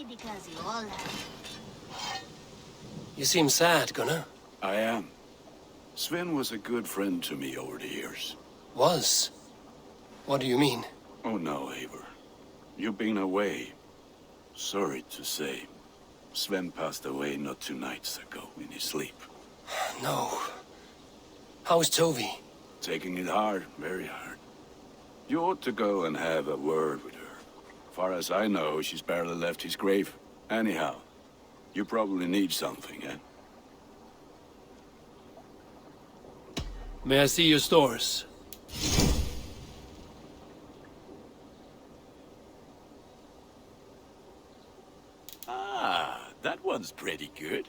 Only because you all have. You seem sad, Gunnar. I am. Sven was a good friend to me over the years. Was? What do you mean? Oh no, Eivor. You've been away. Sorry to say. Sven passed away not 2 nights ago in his sleep. No. How's Tovi? Taking it hard, very hard. You ought to go and have a word with her. Far as I know, she's barely left his grave. Anyhow, you probably need something, eh? May I see your stores? Ah, that one's pretty good.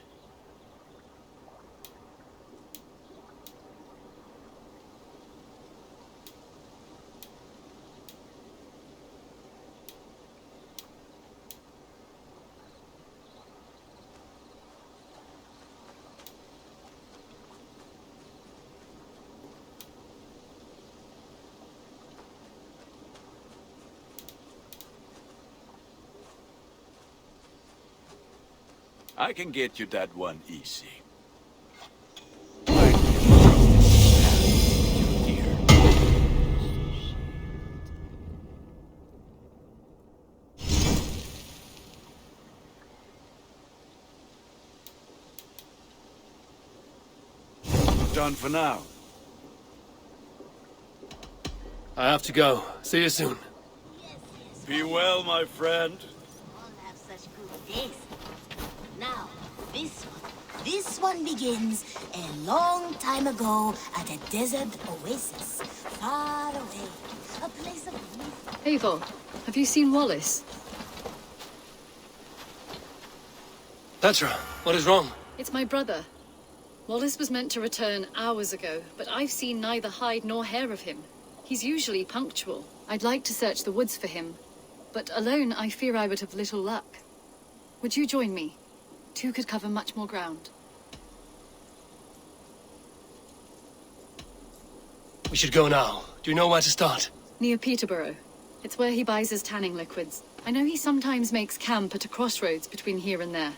I can get you that one easy. Done for now. I have to go. See you soon. Be well, my friend. All have such good days. Now, this one begins a long time ago at a desert oasis, far away, a place of youth. Eivor, have you seen Wallace? Petra, what is wrong? It's my brother. Wallace was meant to return hours ago, but I've seen neither hide nor hair of him. He's usually punctual. I'd like to search the woods for him, but alone I fear I would have little luck. Would you join me? 2 could cover much more ground. We should go now. Do you know where to start? Near Peterborough. It's where he buys his tanning liquids. I know he sometimes makes camp at a crossroads between here and there.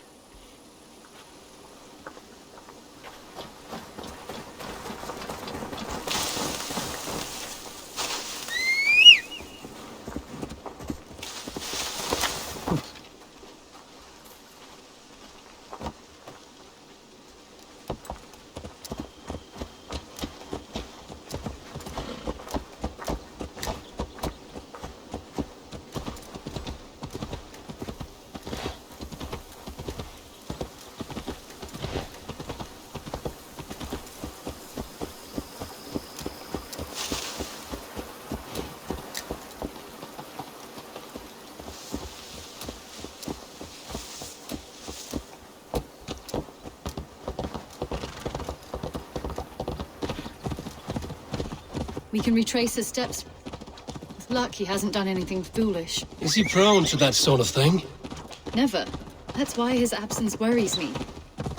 We can retrace his steps. With luck, he hasn't done anything foolish. Is he prone to that sort of thing? Never. That's why his absence worries me.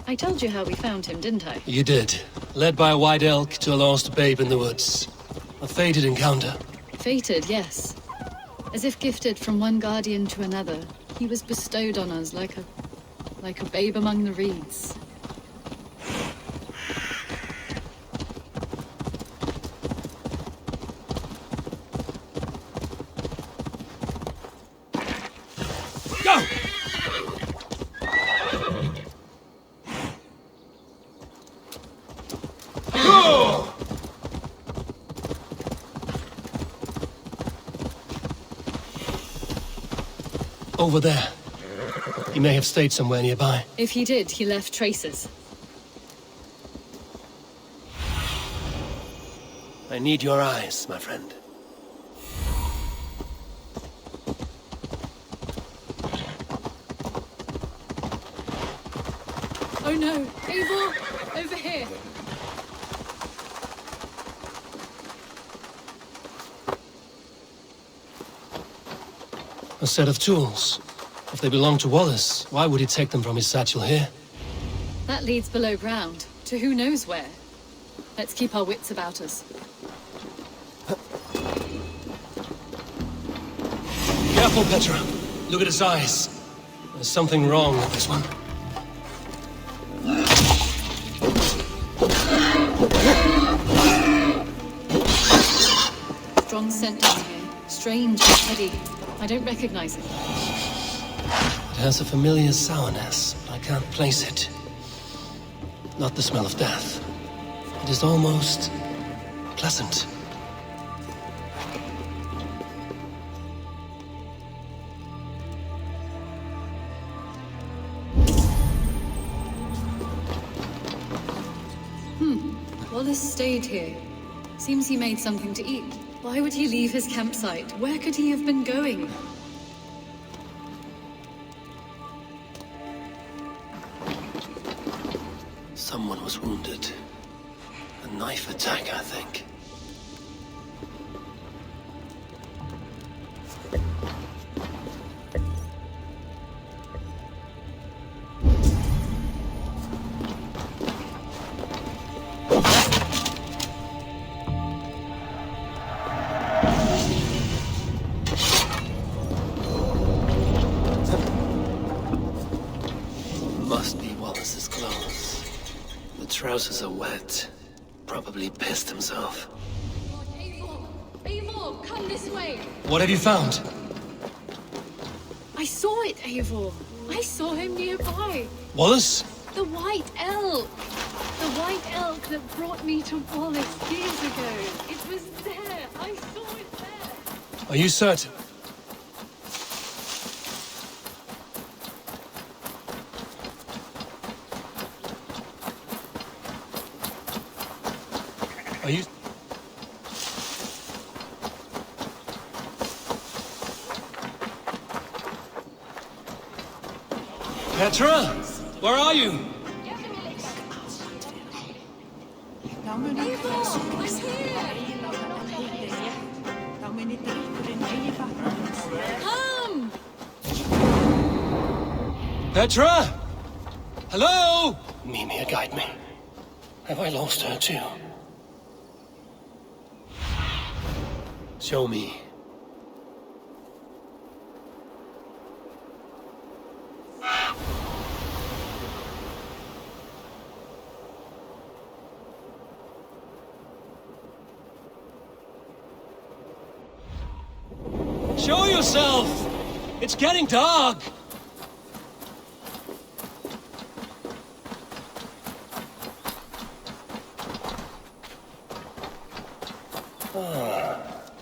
I told you how we found him, didn't I? You did. Led by a white elk to a lost babe in the woods. A fated encounter. Fated, yes. As if gifted from one guardian to another, he was bestowed on us like a babe among the reeds. Go! Over there. He may have stayed somewhere nearby. If he did, he left traces. I need your eyes, my friend. Oh no! Eivor! Over here! A set of tools. If they belong to Wallace, why would he take them from his satchel here? That leads below ground, to who knows where. Let's keep our wits about us. Careful, Petra. Look at his eyes. There's something wrong with this one. Strong scent down here. Strange and heady. I don't recognize it. It has a familiar sourness, but I can't place it. Not the smell of death. It is almost pleasant. Wallace stayed here. Seems he made something to eat. Why would he leave his campsite? Where could he have been going? Someone was wounded. A knife attack, I think. Must be Wallace's clothes. The trousers are wet. Probably pissed himself. Eivor, come this way! What have you found? I saw it, Eivor. I saw him nearby. Wallace? The White Elk! The White Elk that brought me to Wallace years ago. It was there. I saw it there. Are you certain? Are you... Petra? Where are you? Eivor, I'm here! Come! Petra? Hello? Mimir, guide me. Have I lost her too? Show me. Show yourself! It's getting dark!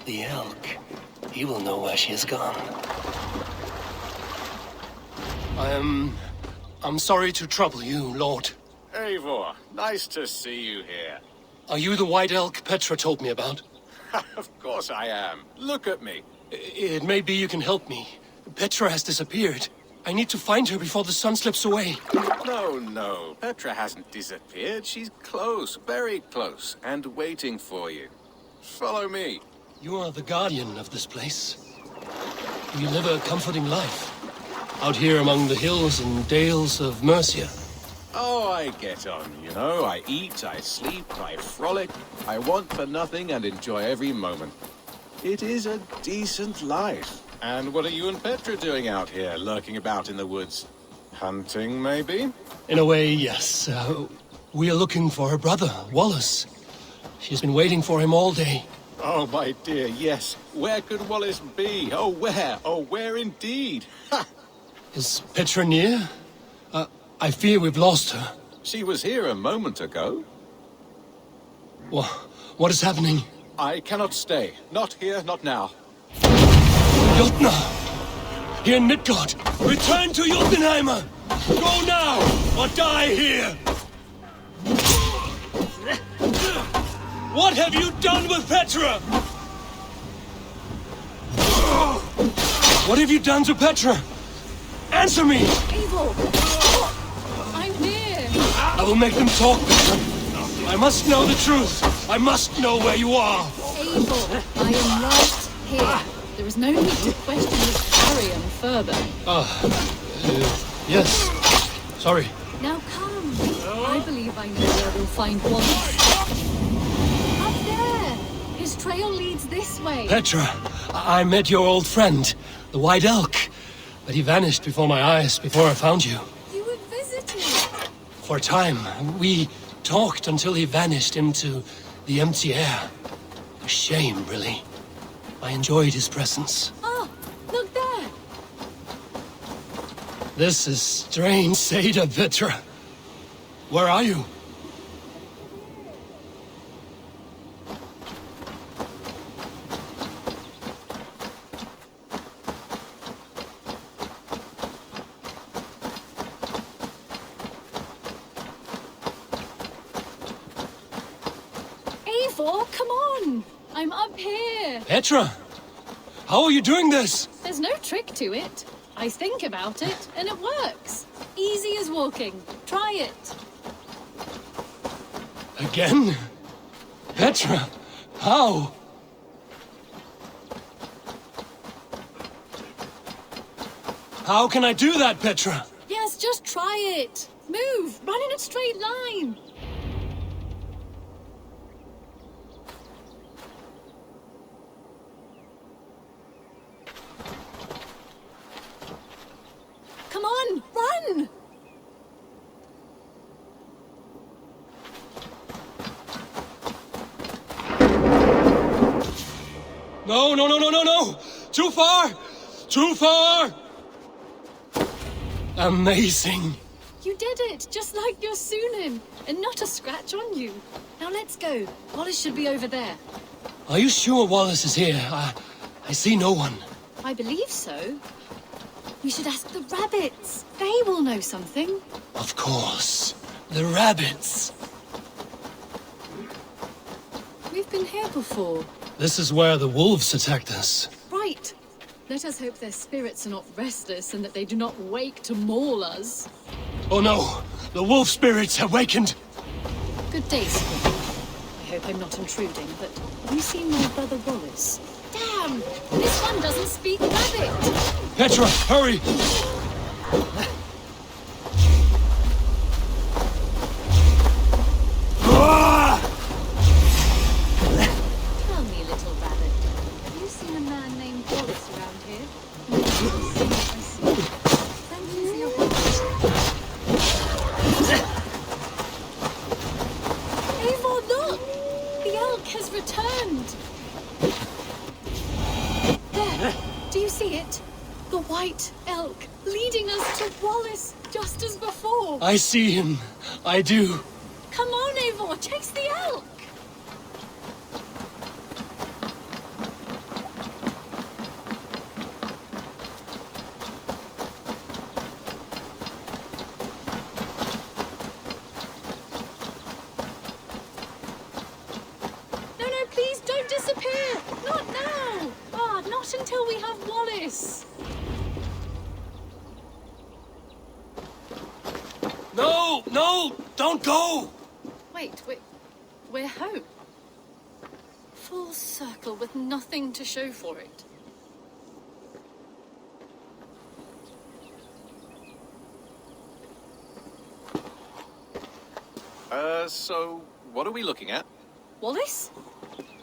The elk. He will know where she has gone. I'm sorry to trouble you, Lord. Eivor, nice to see you here. Are you the white elk Petra told me about? Of course I am. Look at me. It may be you can help me. Petra has disappeared. I need to find her before the sun slips away. No. Petra hasn't disappeared. She's close, very close, and waiting for you. Follow me. You are the guardian of this place. You live a comforting life. Out here among the hills and dales of Mercia. Oh, I get on, you know. I eat, I sleep, I frolic. I want for nothing and enjoy every moment. It is a decent life. And what are you and Petra doing out here, lurking about in the woods? Hunting, maybe? In a way, yes. We are looking for her brother, Wallace. She's been waiting for him all day. Oh, my dear, yes. Where could Wallace be? Oh, where? Oh, where indeed? Ha! Is Petra near? I fear we've lost her. She was here a moment ago. What is happening? I cannot stay. Not here, not now. Jotna! Here in Midgard! Return to Jotunheimer! Go now, or die here! What have you done with Petra? What have you done to Petra? Answer me! Eivor! I'm here! I will make them talk, Petra. I must know the truth. I must know where you are. Eivor, I am right here. There is no need to question this carrion further. Yes. Sorry. Now come. I believe I know where we'll find Wallace. Up there! His trail leads this way. Petra, I met your old friend, the White Elk. But he vanished before my eyes, before I found you. You were visiting. For a time, we talked until he vanished into the empty air. A shame, really. I enjoyed his presence. Ah, look there. This is strange, Seda Petra. Where are you? Eivor, come on. I'm up here. Petra! How are you doing this? There's no trick to it. I think about it, and it works. Easy as walking. Try it. Again? Petra! How? How can I do that, Petra? Yes, just try it. Move. Run in a straight line. Come on, run! No, no, no, no, no, no! Too far! Too far! Amazing. You did it, just like your Sunan, and not a scratch on you. Now let's go. Wallace should be over there. Are you sure Wallace is here? I see no one. I believe so. We should ask the rabbits. They will know something. Of course. The rabbits. We've been here before. This is where the wolves attacked us. Right. Let us hope their spirits are not restless and that they do not wake to maul us. Oh no! The wolf spirits have wakened! Good day, Squid. I hope I'm not intruding, but have you seen my brother Wallace? Damn! This one doesn't speak rabbit! Petra, hurry! Tell me, little rabbit, have you seen a man named Wallace around here? I see. Thank you for your help. Eivor, look! The elk has returned! There! Do you see it? The white elk leading us to Wallace, just as before. I see him. I do. Come on, Eivor, chase the elk! No, no, please don't disappear! Not now! Ah, not until we have Wallace! No! No! Don't go! Wait, we're home. Full circle with nothing to show for it. So what are we looking at? Wallace?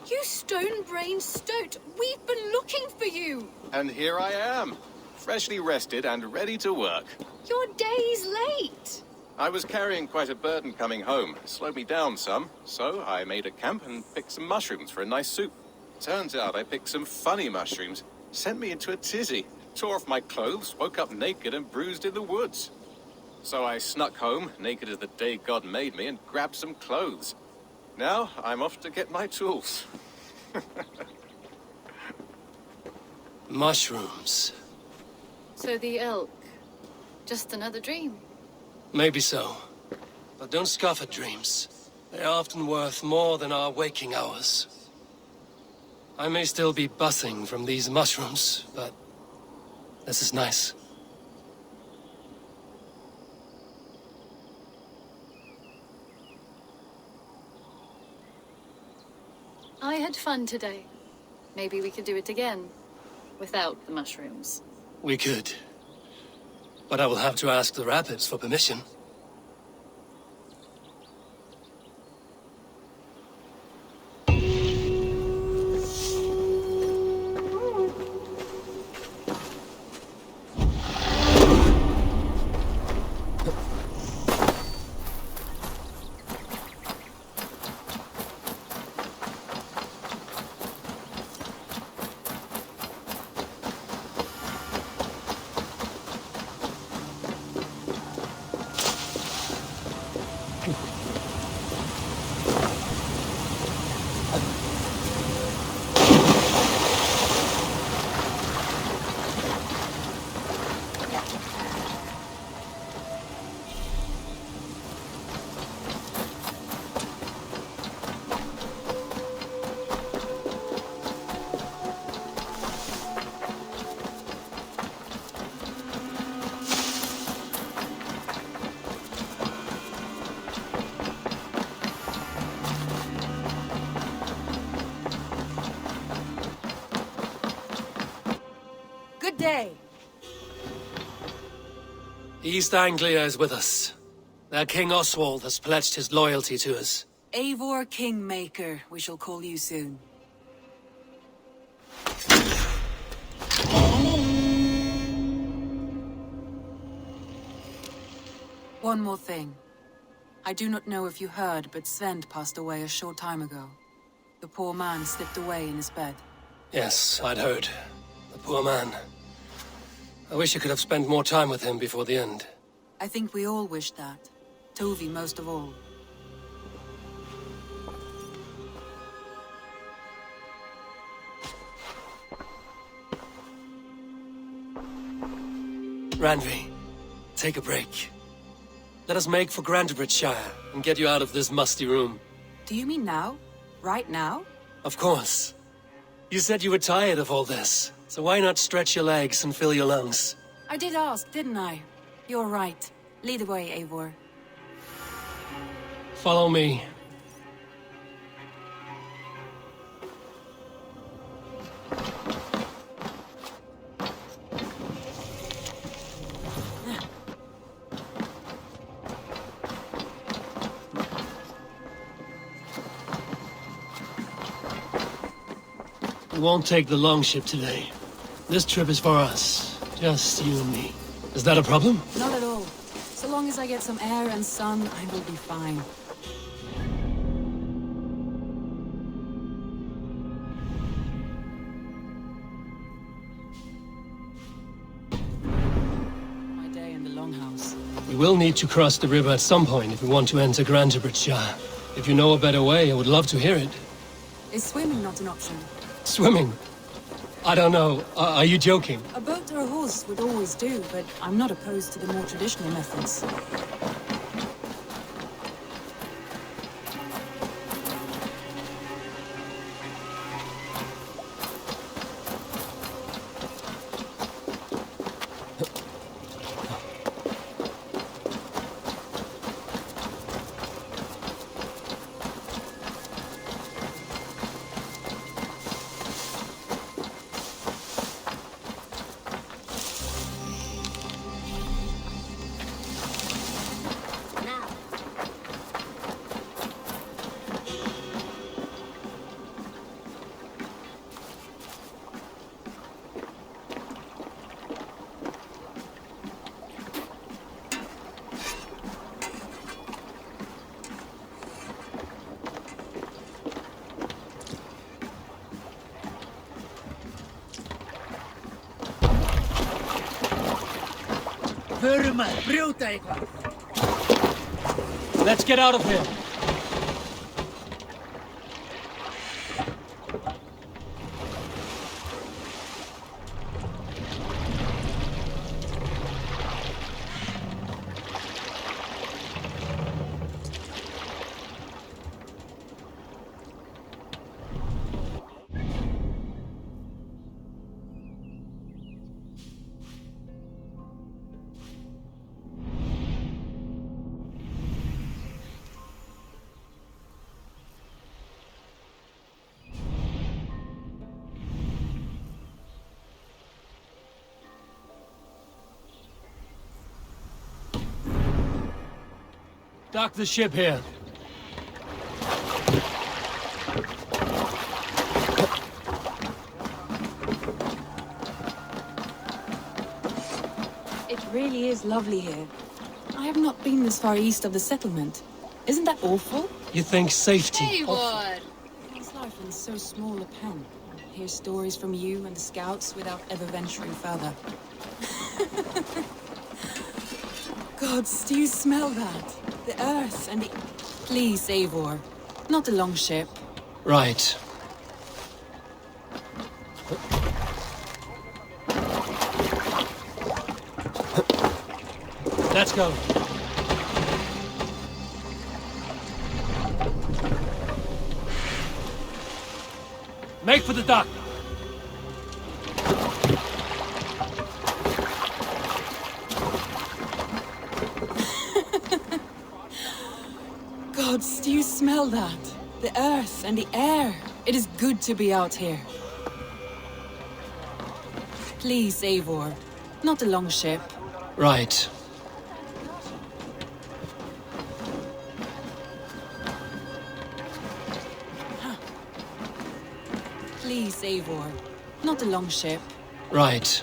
You stone-brained stoat! We've been looking for you! And here I am, freshly rested and ready to work. You're days late! I was carrying quite a burden coming home. Slowed me down some, so I made a camp and picked some mushrooms for a nice soup. Turns out I picked some funny mushrooms. Sent me into a tizzy. Tore off my clothes, woke up naked and bruised in the woods. So I snuck home, naked as the day God made me, and grabbed some clothes. Now I'm off to get my tools. Mushrooms. So the elk, just another dream. Maybe so. But don't scoff at dreams. They're often worth more than our waking hours. I may still be buzzing from these mushrooms, but this is nice. I had fun today. Maybe we could do it again, without the mushrooms. We could. But I will have to ask the rabbits for permission. day. East Anglia is with us. Their King Oswald has pledged his loyalty to us. Eivor Kingmaker, we shall call you soon. One more thing. I do not know if you heard, but Sven passed away a short time ago. The poor man slipped away in his bed. Yes, I'd heard. The poor man. I wish I could have spent more time with him before the end. I think we all wish that. Tovi most of all. Randvi, take a break. Let us make for Grantebridgeshire and get you out of this musty room. Do you mean now? Right now? Of course. You said you were tired of all this, so why not stretch your legs and fill your lungs? I did ask, didn't I? You're right. Lead the way, Eivor. Follow me. We won't take the longship today. This trip is for us. Just you and me. Is that a problem? Not at all. So long as I get some air and sun, I will be fine. My day in the Longhouse. We will need to cross the river at some point if we want to enter Grantebridgeshire. If you know a better way, I would love to hear it. Is swimming not an option? Swimming? I don't know. Are you joking? A boat or a horse would always do, but I'm not opposed to the more traditional methods. Now, Let's get out of here. Dock the ship here. It really is lovely here. I have not been this far east of the settlement. Isn't that awful? You think safety? Eivor! This life in so small a pen. Hear stories from you and the scouts without ever venturing further. Gods, do you smell that? The earth and the... Please, Eivor. Not a long ship. Right. Let's go. Make for the dock. Gods, do you smell that? The earth and the air. It is good to be out here. Please, Eivor. Not a long ship. Right. Please, Eivor. Not a long ship. Right.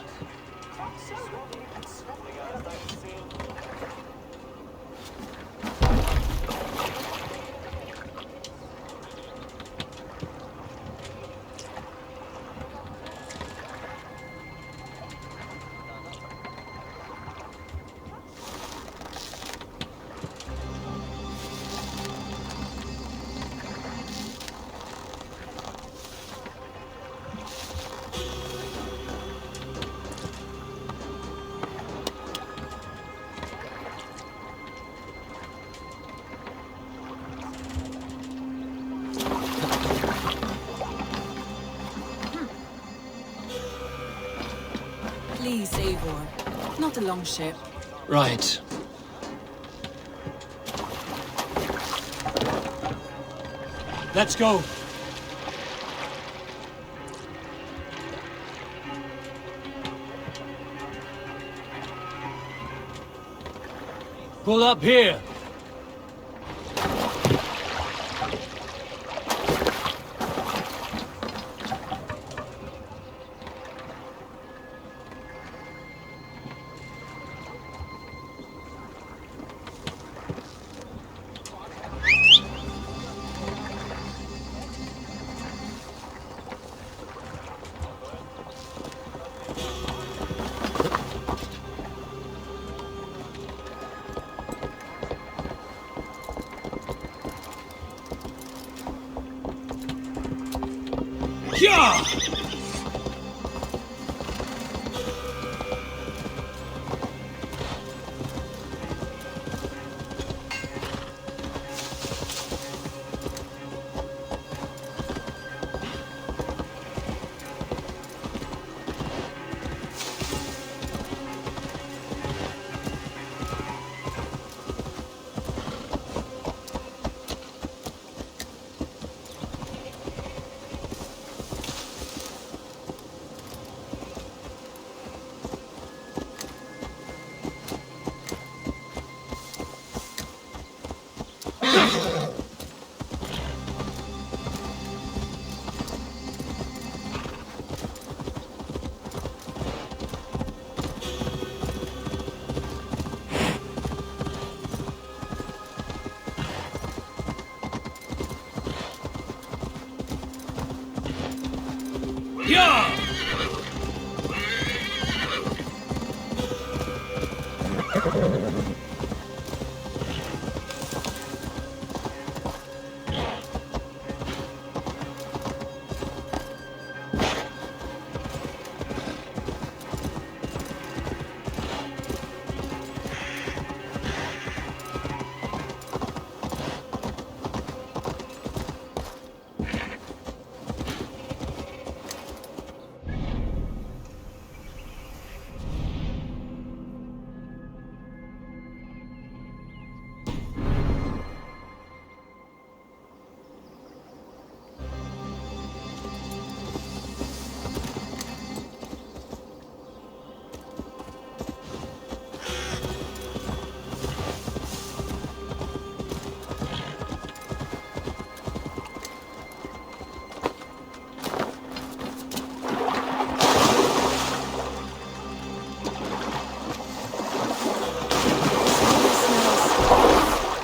Please, Eivor. Not a long ship. Right. Let's go. Pull up here. Yeah! Yeah!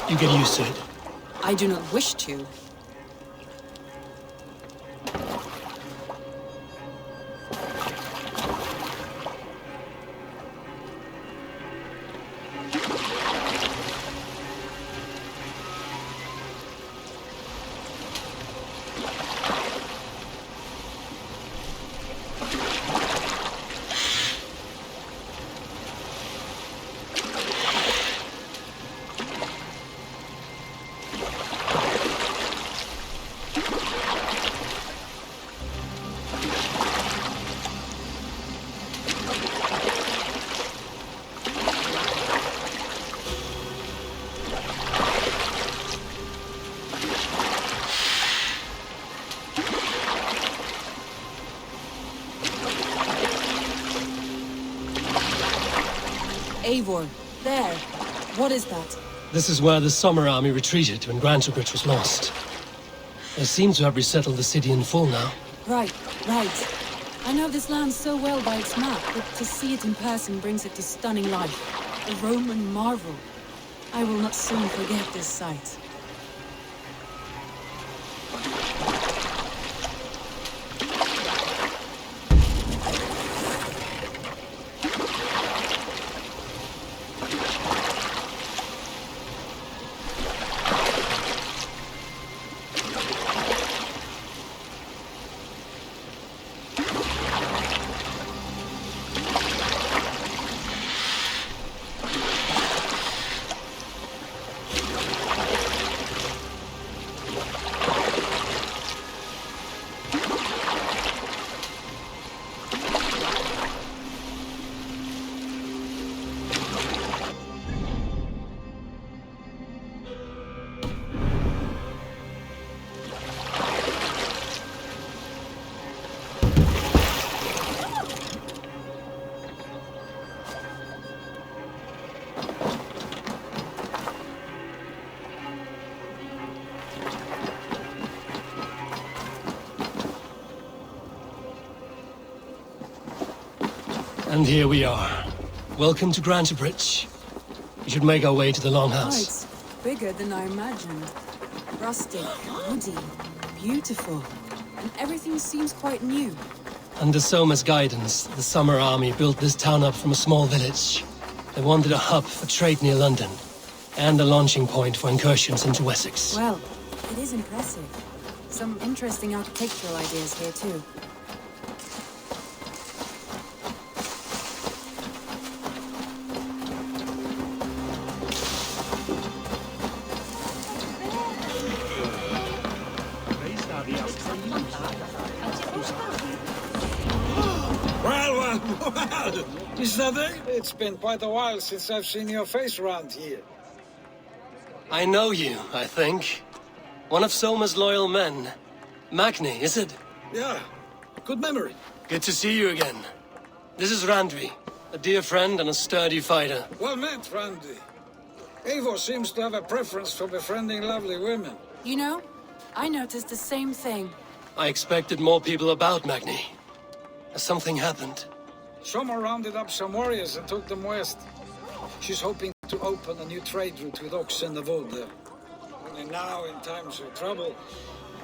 You get used to it. I do not wish to. Eivor, there. What is that? This is where the Summer Army retreated when Grantebridge was lost. They seem to have resettled the city in full now. Right. I know this land so well by its map, but to see it in person brings it to stunning life. A Roman marvel. I will not soon forget this sight. And here we are. Welcome to Grantebridge. We should make our way to the Oh, Longhouse. it's bigger than I imagined. Rustic, woody, beautiful. And everything seems quite new. Under Soma's guidance, the Summer Army built this town up from a small village. They wanted a hub for trade near London, and a launching point for incursions into Wessex. Well, it is impressive. Some interesting architectural ideas here too. Well, is that it? It's been quite a while since I've seen your face around here. I know you, I think. One of Soma's loyal men. Magni, is it? Yeah, good memory. Good to see you again. This is Randvi, a dear friend and a sturdy fighter. Well met, Randy. Eivor seems to have a preference for befriending lovely women. You know, I noticed the same thing. I expected more people about Magni. Has something happened? Soma rounded up some warriors and took them west. She's hoping to open a new trade route with Ox and the Wood there. Only now, in times of trouble,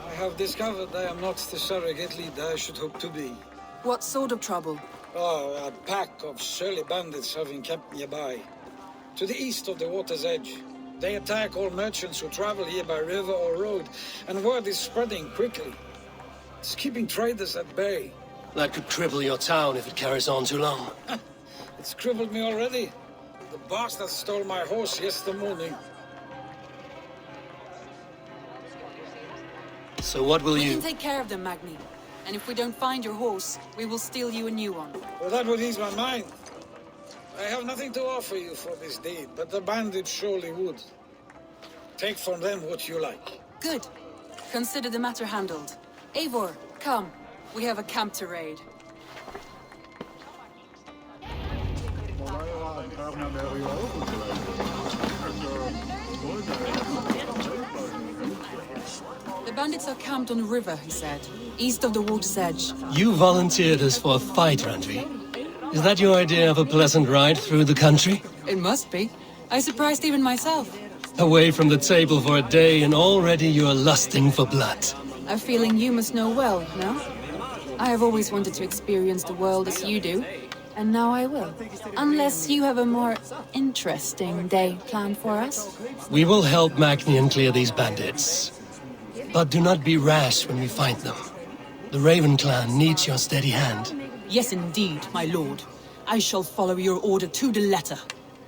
I have discovered I am not the surrogate leader I should hope to be. What sort of trouble? Oh, a pack of surly bandits have encamped nearby. To the east of the water's edge. They attack all merchants who travel here by river or road, and word is spreading quickly. It's keeping traders at bay. That could cripple your town if it carries on too long. It's crippled me already. The bastard stole my horse yesterday morning. So what will We you... can take care of them, Magni. And if we don't find your horse, we will steal you a new one. Well, that would ease my mind. I have nothing to offer you for this deed, but the bandits surely would. Take from them what you like. Good. Consider the matter handled. Eivor, come. We have a camp to raid. The bandits are camped on the river, he said. East of the water's edge. You volunteered us for a fight, Randvi. Is that your idea of a pleasant ride through the country? It must be. I surprised even myself. Away from the table for a day and already you're lusting for blood. A feeling you must know well, no? I have always wanted to experience the world as you do. And now I will. Unless you have a more interesting day planned for us. We will help Magnian clear these bandits. But do not be rash when we find them. The Raven clan needs your steady hand. Yes, indeed, my lord. I shall follow your order to the letter.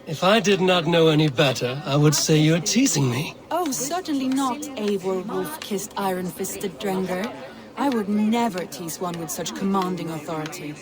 If I did not know any better, I would say you're teasing me. Oh, certainly not, Eivor wolf-kissed iron-fisted Drenger. I would never tease one with such commanding authority.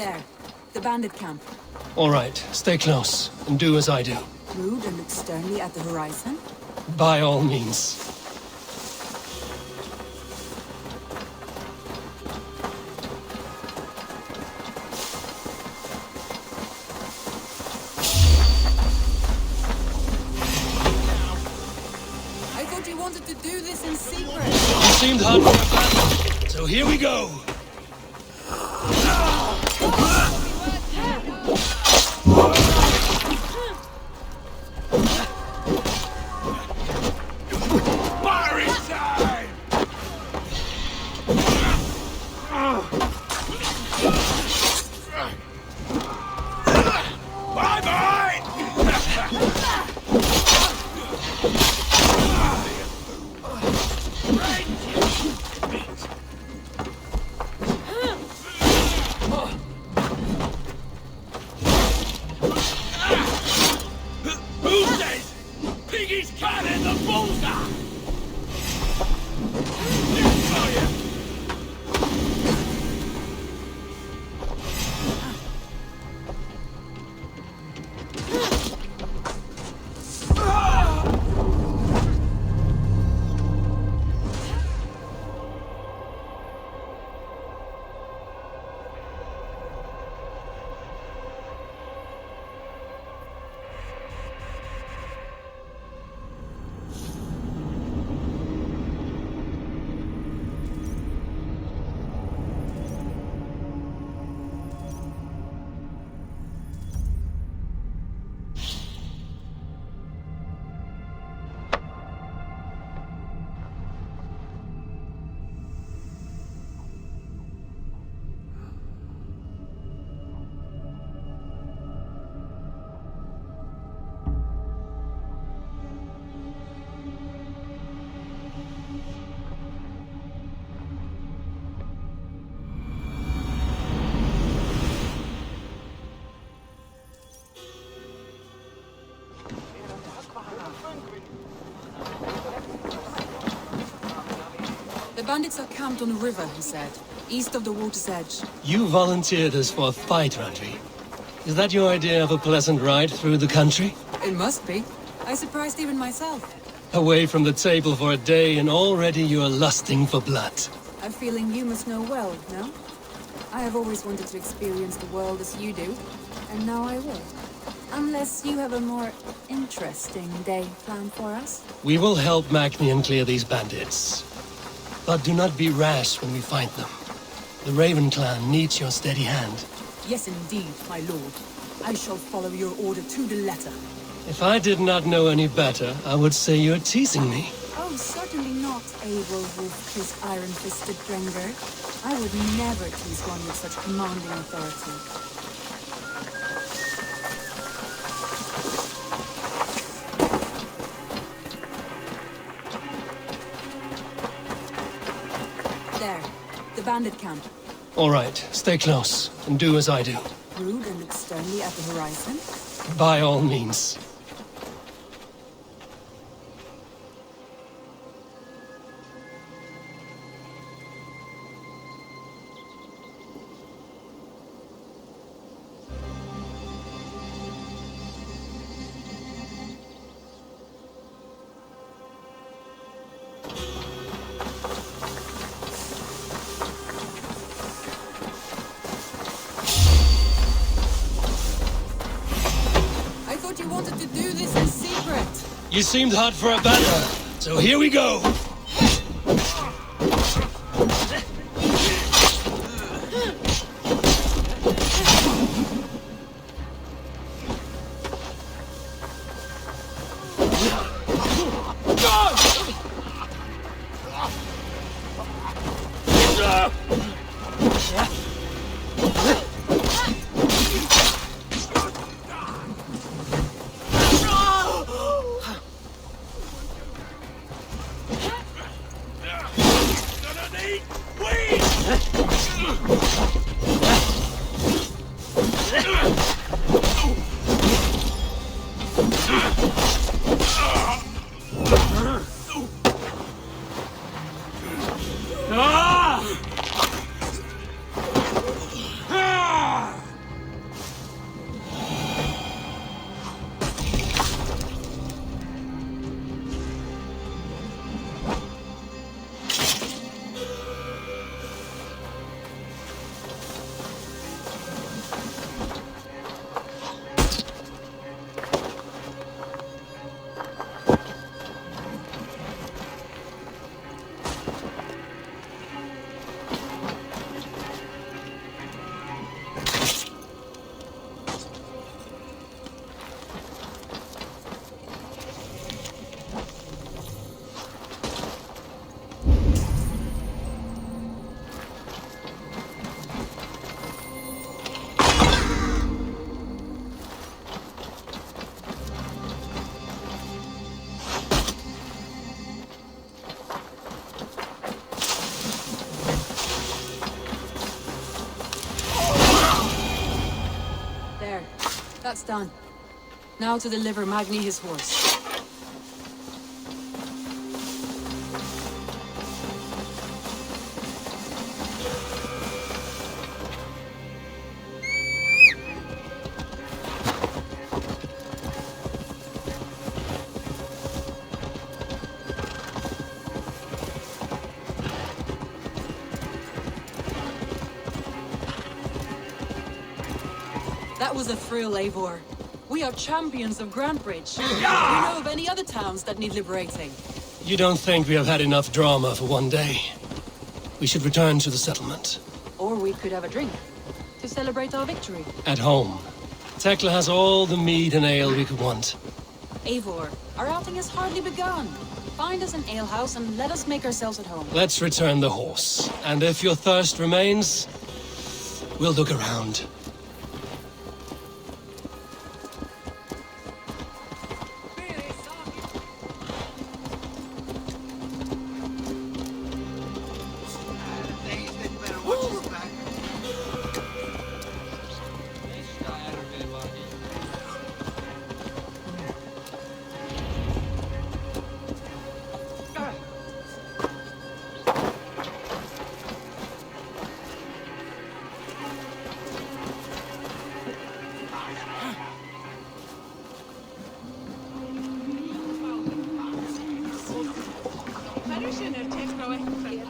There. The bandit camp. All right, stay close and do as I do. Rude and look sternly at the horizon. By all means. I thought you wanted to do this in secret. You seemed hot for a battle, so here we go. The bandits are camped on the river, he said, east of the water's edge. You volunteered us for a fight, Randvi. Is that your idea of a pleasant ride through the country? It must be. I surprised even myself. Away from the table for a day and already you are lusting for blood. A feeling you must know well, no? I have always wanted to experience the world as you do, and now I will. Unless you have a more interesting day planned for us. We will help Magnian clear these bandits. But do not be rash when we find them. The Raven clan needs your steady hand. Yes, indeed, my lord. I shall follow your order to the letter. If I did not know any better, I would say you're teasing me. Oh, certainly not, able with his iron-fisted Drenger. I would never tease one with such commanding authority. There, the bandit camp. All right, stay close and do as I do. Rude and look sternly at the horizon. By all means. You wanted to do this in secret. You seemed hot for a battle, so here we go. That's done. Now to deliver Magni his horse. That was a thrill, Eivor. We are champions of Grantbridge. Do you know of any other towns that need liberating? You don't think we have had enough drama for one day? We should return to the settlement. Or we could have a drink to celebrate our victory. At home. Tekla has all the mead and ale we could want. Eivor, our outing has hardly begun. Find us an alehouse and let us make ourselves at home. Let's return the horse. And if your thirst remains, we'll look around.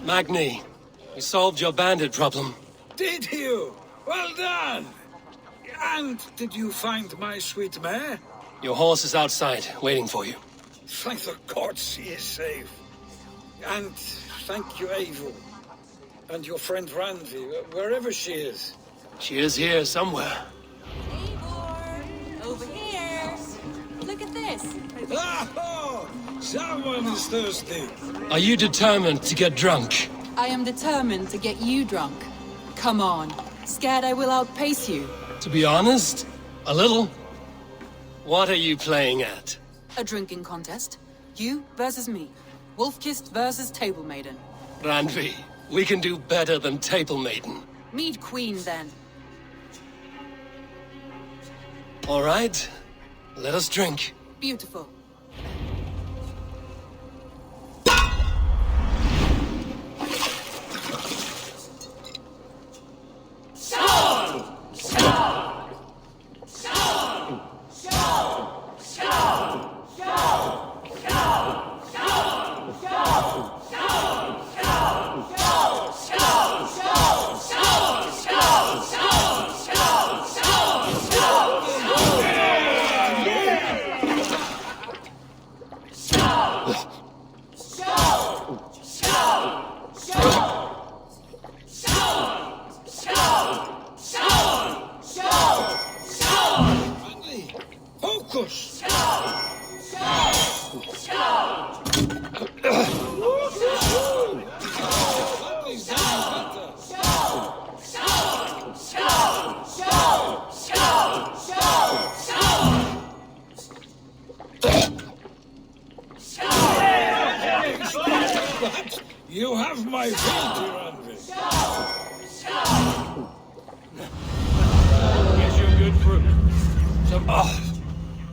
Magni, we solved your bandit problem. Did you? Well done! And did you find my sweet mare? Your horse is outside, waiting for you. Thank the gods he is safe. And thank you, Eivor. And your friend Randvi, wherever she is. She is here somewhere. Eivor! Over here! Look at this! Oh! Someone is thirsty. Are you determined to get drunk? I am determined to get you drunk. Come on. Scared I will outpace you? To be honest, a little. What are you playing at? A drinking contest. You versus me. Wolf-kissed versus Table Maiden. Randvi, we can do better than Table Maiden. Mead Queen, then. All right, let us drink. Beautiful. Focus! You have my feet, Randvi. Here's your good fruit.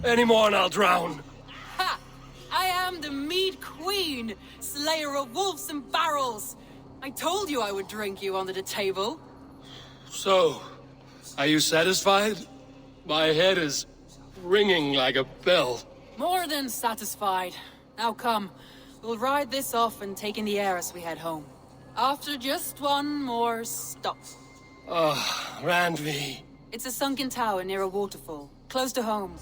Any more and I'll drown. Ha! I am the Mead Queen, slayer of wolves and barrels. I told you I would drink you under the table. So, are you satisfied? My head is ringing like a bell. More than satisfied. Now come, we'll ride this off and take in the air as we head home. After just one more stop. Randvi. It's a sunken tower near a waterfall, close to home.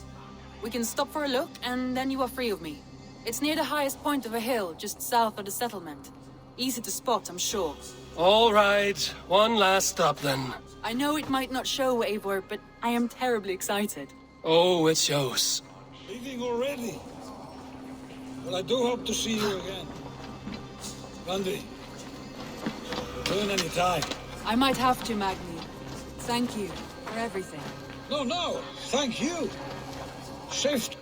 We can stop for a look, and then you are free of me. It's near the highest point of a hill, just south of the settlement. Easy to spot, I'm sure. All right, one last stop then. I know it might not show, Eivor, but I am terribly excited. Oh, it shows. Leaving already? Well, I do hope to see you again. Randvi, return any time. I might have to, Magni. Thank you for everything. No, thank you. Safety.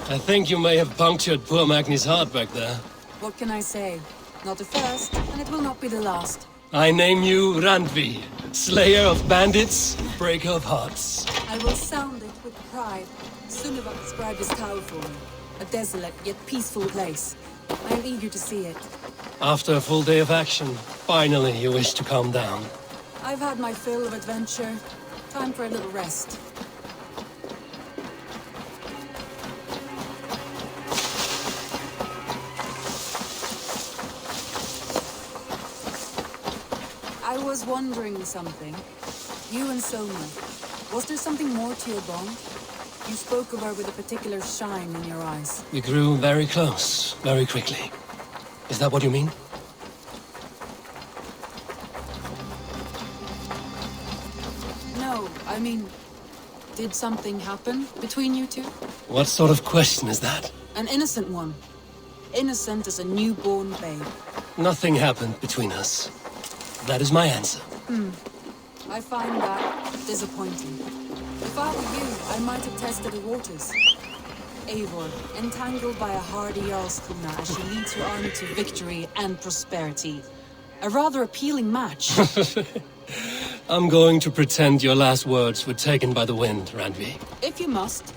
I think you may have punctured poor Magni's heart back there. What can I say? Not the first, and it will not be the last. I name you Randvi, slayer of bandits, breaker of hearts. I will sound it with pride. Sunniva described this tower for me. A desolate yet peaceful place. I am eager to see it. After a full day of action, finally you wish to calm down. I've had my fill of adventure. Time for a little rest. I was wondering something. You and Sonia, was there something more to your bond? You spoke of her with a particular shine in your eyes. We grew very close, very quickly. Is that what you mean? No, I mean, did something happen between you two? What sort of question is that? An innocent one. Innocent as a newborn babe. Nothing happened between us. That is my answer. I find that disappointing. If I were you, I might have tested the waters. Eivor, entangled by a hardy Jarlskuna as she leads her army to victory and prosperity. A rather appealing match. I'm going to pretend your last words were taken by the wind, Randvi. If you must.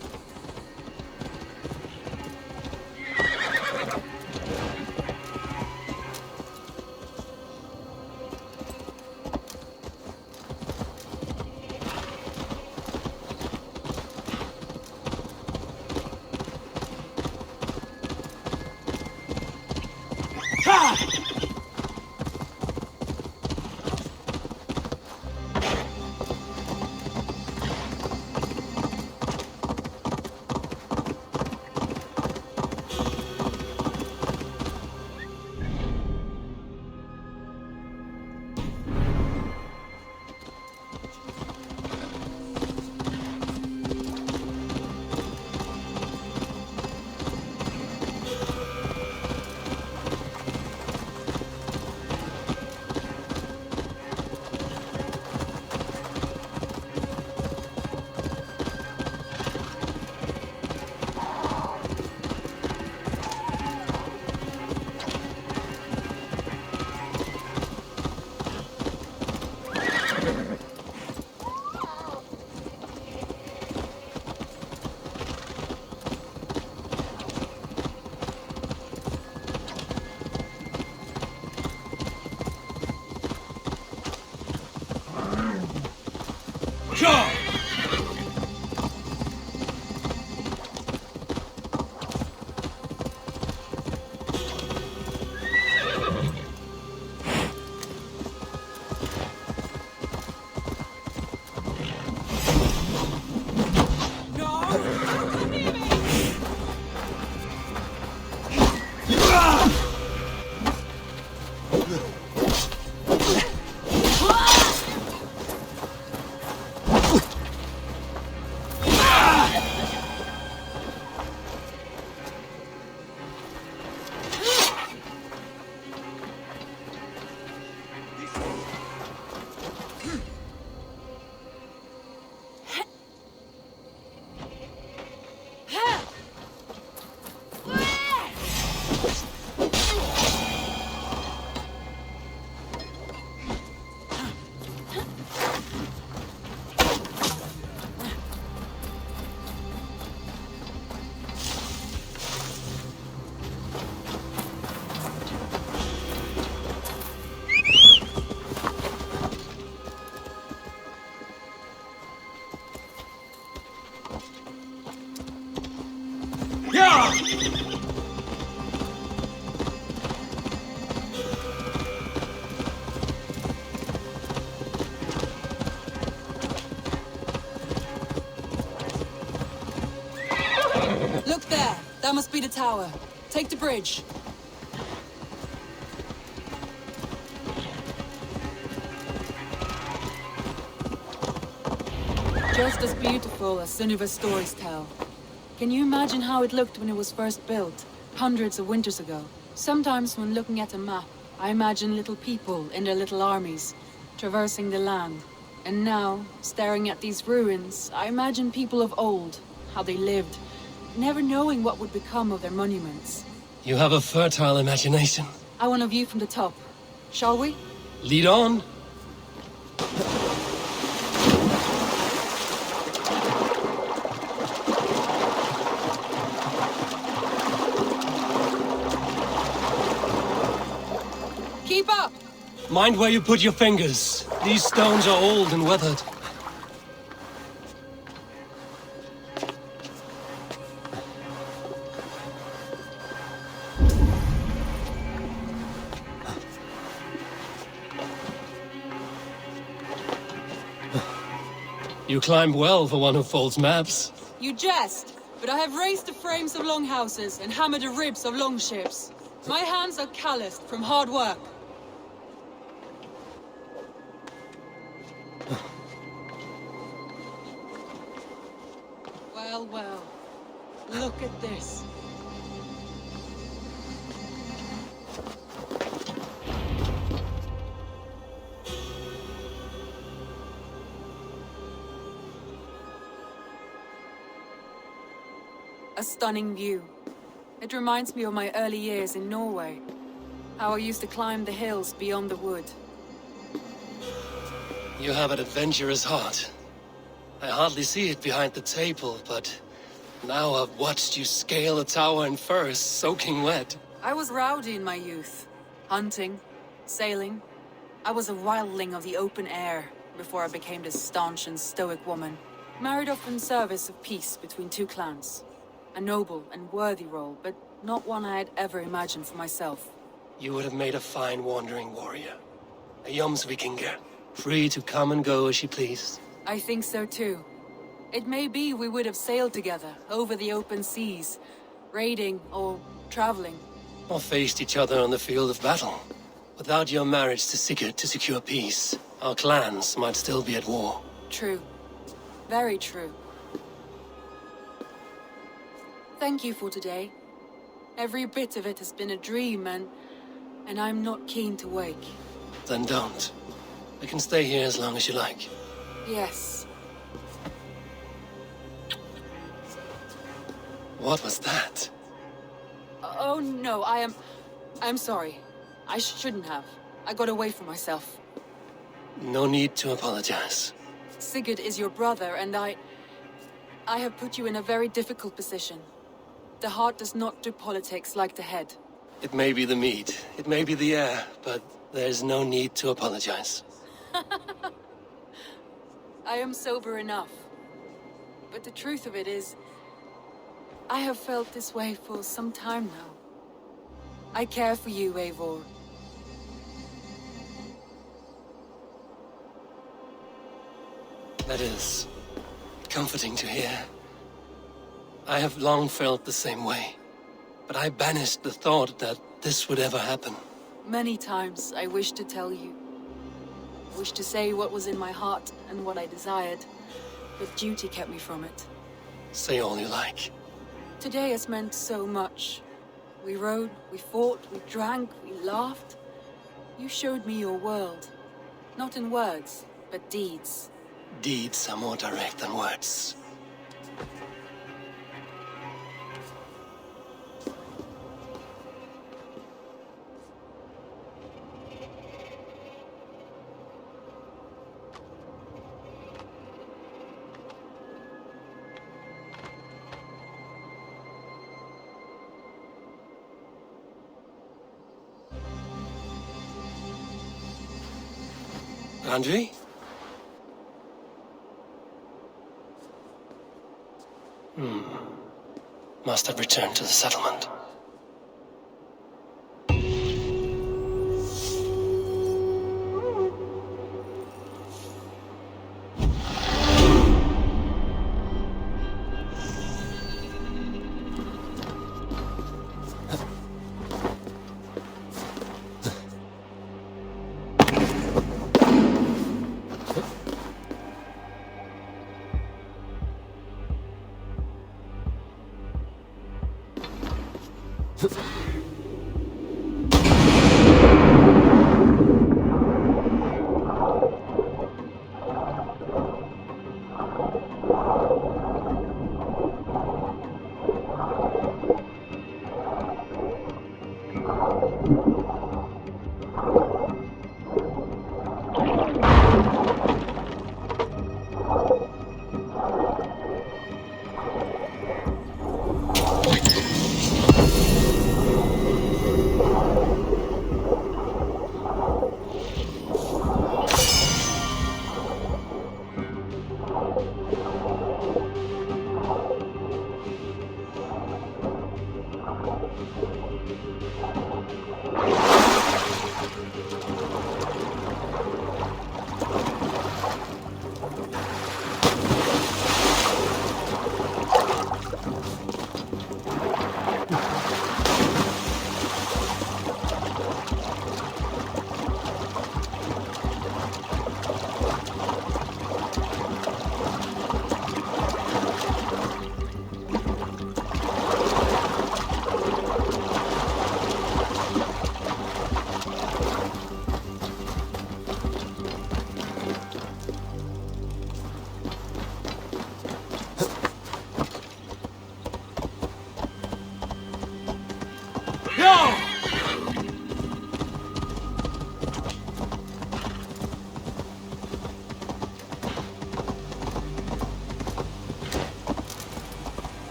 Look there! That must be the tower. Take the bridge. Just as beautiful as Sunniva's stories tell. Can you imagine how it looked when it was first built, hundreds of winters ago? Sometimes when looking at a map, I imagine little people in their little armies, traversing the land. And now, staring at these ruins, I imagine people of old, how they lived, never knowing what would become of their monuments. You have a fertile imagination. I want a view from the top. Shall we? Lead on. Keep up! Mind where you put your fingers. These stones are old and weathered. You climb well for one who folds maps. You jest, but I have raised the frames of longhouses and hammered the ribs of longships. My hands are calloused from hard work. Well, well. Look at this. A stunning view. It reminds me of my early years in Norway. How I used to climb the hills beyond the wood. You have an adventurous heart. I hardly see it behind the table, but now I've watched you scale a tower in furs, soaking wet. I was rowdy in my youth. Hunting, sailing. I was a wildling of the open air before I became this staunch and stoic woman. Married off in service of peace between two clans. A noble and worthy role, but not one I had ever imagined for myself. You would have made a fine wandering warrior. A Jomsvikinger, free to come and go as she pleased. I think so too. It may be we would have sailed together over the open seas, raiding or traveling. Or faced each other on the field of battle. Without your marriage to Sigurd to secure peace, our clans might still be at war. True. Very true. Thank you for today. Every bit of it has been a dream, and I'm not keen to wake. Then don't. I can stay here as long as you like. Yes. What was that? Oh no, I'm sorry. I shouldn't have. I got away from myself. No need to apologize. Sigurd is your brother, and I have put you in a very difficult position. The heart does not do politics like the head. It may be the meat, it may be the air, but there's no need to apologize. I am sober enough. But the truth of it is, I have felt this way for some time now. I care for you, Eivor. That is comforting to hear. I have long felt the same way, but I banished the thought that this would ever happen. Many times I wished to tell you. Wished to say what was in my heart and what I desired, but duty kept me from it. Say all you like. Today has meant so much. We rode, we fought, we drank, we laughed. You showed me your world. Not in words, but deeds. Deeds are more direct than words. Andre? Must have returned to the settlement.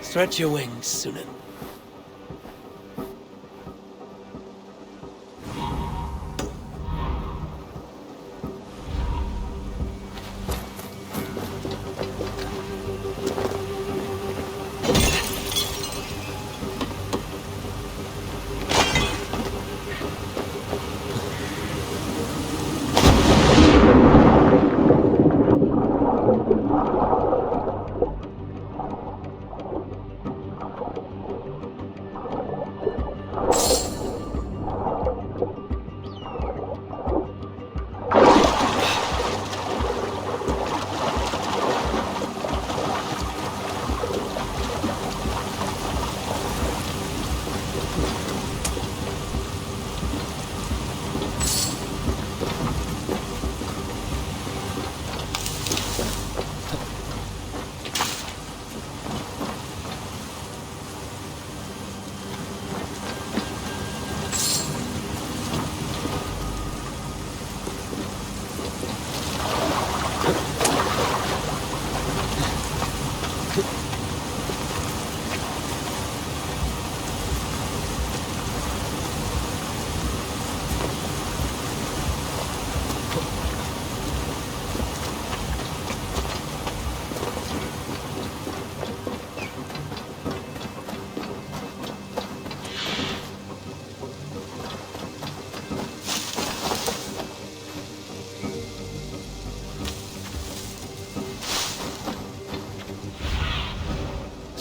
Stretch your wings, Sunan.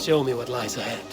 Show me what lies ahead.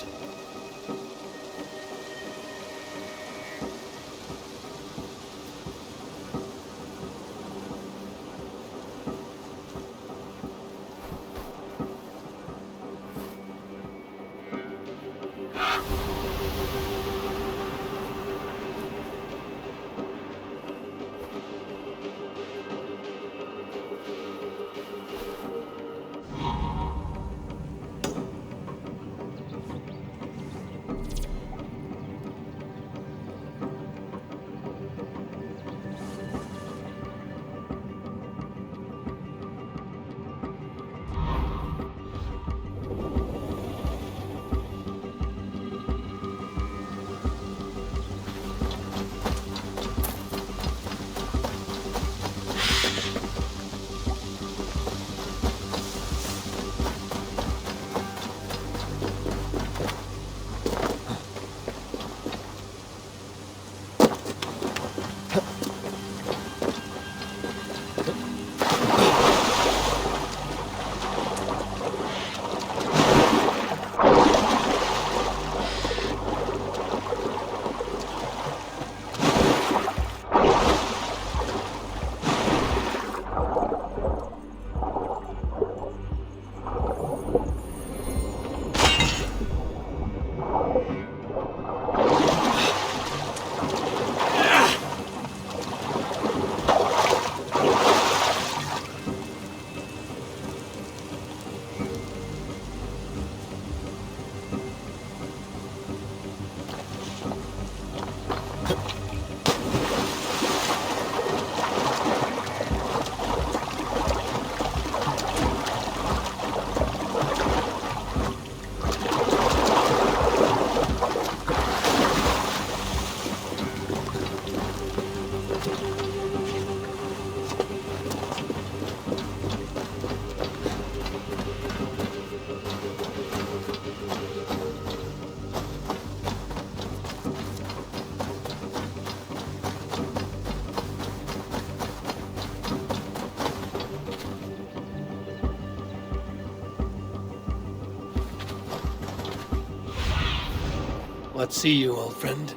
What see you, old friend?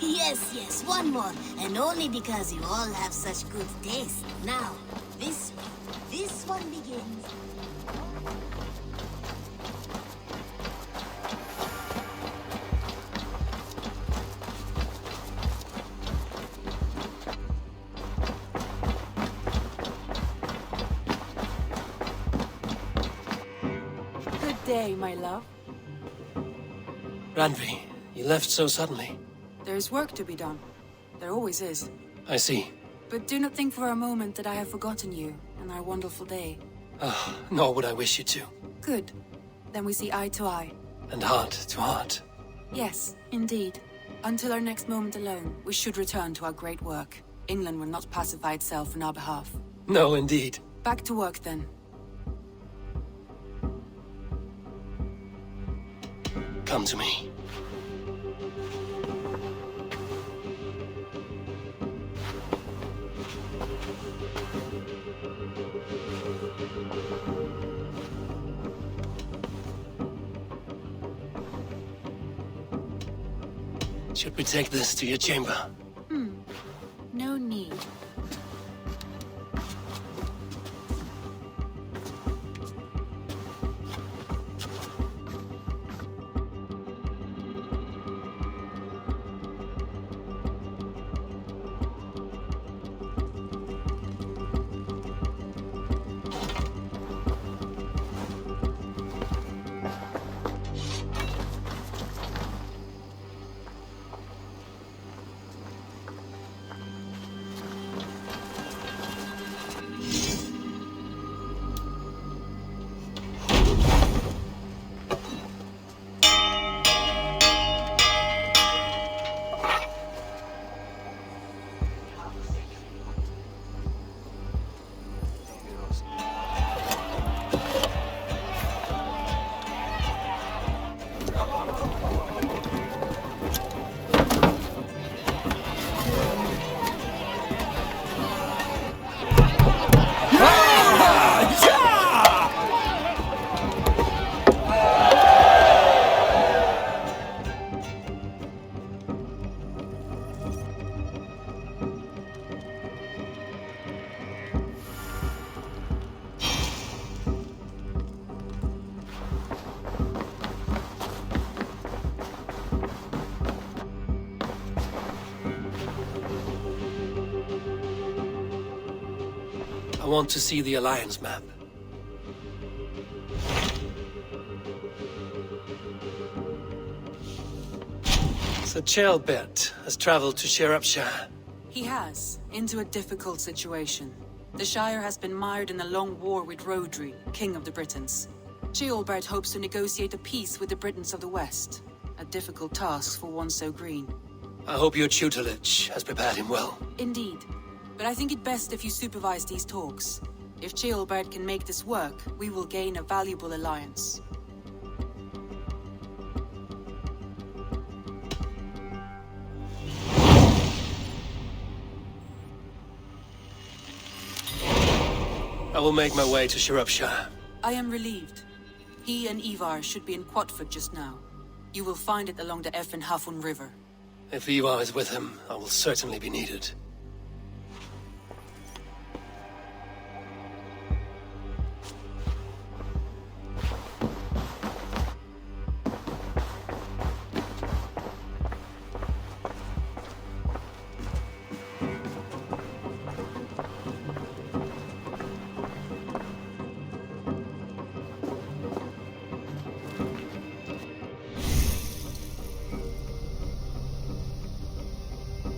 Yes, one more. And only because you all have such good taste. Now, this one begins. Good day, my love. Randvi, you left so suddenly. There's work to be done. There always is. I see. But do not think for a moment that I have forgotten you and our wonderful day. Nor would I wish you to. Good. Then we see eye to eye. And heart to heart. Yes, indeed. Until our next moment alone, we should return to our great work. England will not pacify itself on our behalf. No, indeed. Back to work, then. Come to me. Should we take this to your chamber? No need. I want to see the Alliance map. Sir Ceolbert has traveled to Shropshire. He has, into a difficult situation. The Shire has been mired in a long war with Rhodri, King of the Britons. Ceolbert hopes to negotiate a peace with the Britons of the West. A difficult task for one so green. I hope your tutelage has prepared him well. Indeed. But I think it best if you supervise these talks. If Ceolbert can make this work, we will gain a valuable alliance. I will make my way to Shropshire. I am relieved. He and Ivar should be in Quatford just now. You will find it along the Effen Hafun River. If Ivar is with him, I will certainly be needed.